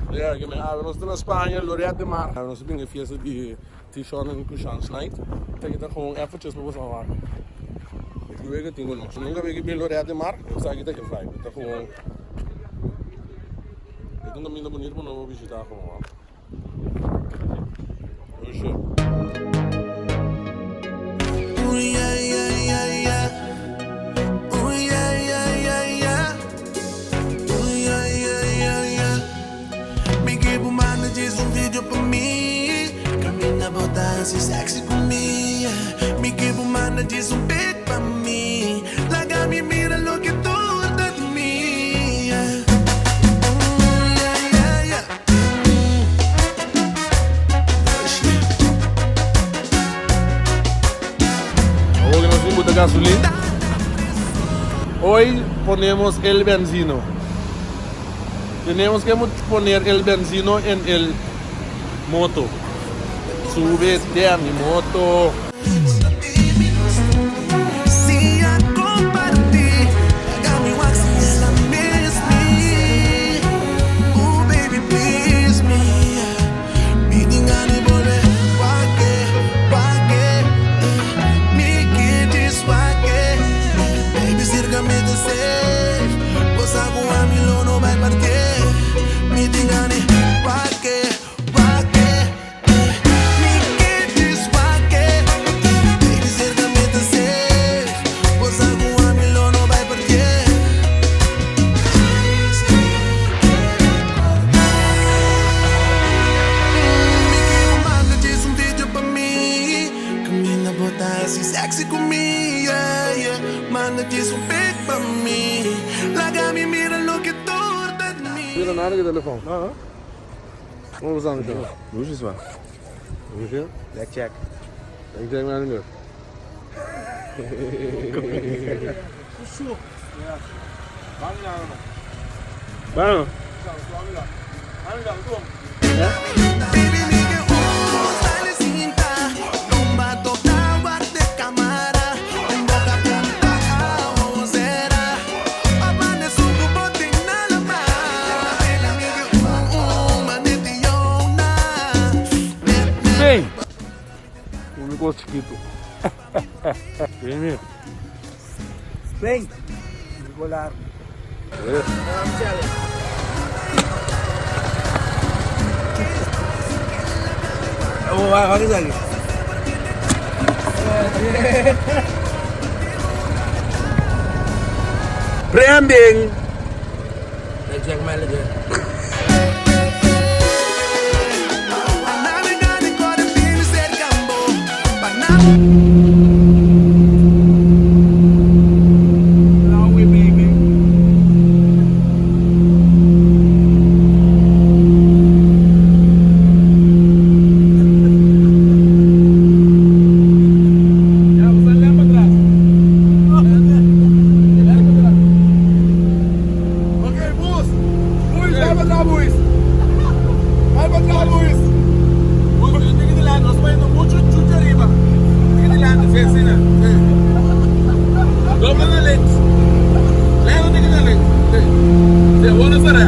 Ja, que we zijn in Spanje, Loretta de Mar. We zijn in de fiesta die Tishon en Kushans night. Dat je dat gewoon eventjes bij ons aanwaken. Ik weet het niet nog. Zo nunca weet ik bij Loretta de Mar. Ik zeg dat je vibe. Dat gewoon. Ik denk dat minder bonito maar nog visitar gewoon. Dus yeah, yeah, yeah, yeah. Oh, yeah, yeah, yeah, yeah. Oh, yeah, yeah, yeah, yeah. Me que por mano diz vídeo pra mim. Camina botar esse sexy comigo. Me que por mano diz beat pra mim. Larga me mira lo que tu dá de mim. Oh, yeah, yeah, yeah. hoy nos fuimos de gasolina. Hoy ponemos el benzino. Tenemos que poner el benzino en el moto. Súbete a mi moto. Se a compartir, got me waxing and I miss me. Oh baby, please me. Beating on the body, waque. Me quieres waque. Baby, círcame de safe. Vos hago a mi lo no va a partir. Beating on the waque. Me quieres waque. Baby, círcame de safe. Vos hago a mi lo no va a partir. Me quiero manda diz vídeo pra mim. Camina botar esse sexy comigo, yeah, yeah. Manda diz beat pra mim. Larga me mira lo que tu dá de mim. Mira nada que telefone. Vamos usar no chão. Lucius, man. Vamos ver? Black check. Tem que terminar no meu. Vamos. Baby, nigga, style cinta. Tumba total, guarda cámara. En boca punta a vocera. Amanece un botín a la mar. Baby, nigga, manetiona. Vem! Um negócio chiquito. Vem, meu. Vem! Golar. Oh, vai que dali. Branding! Black check manager. Navegando con el fin ser campo. Panamá. Now we baby. Ya, pues sale para atrás. Ok, bus! Luis, vai pra trás, Luis! Vai pra trás, Luis! Tiene que lado, nos poniendo mucho chucho arriba. Tiene que lado, sí, sí, sí. Dobla la lente. Lado tiene que la lente. Sí. Sí, bueno será.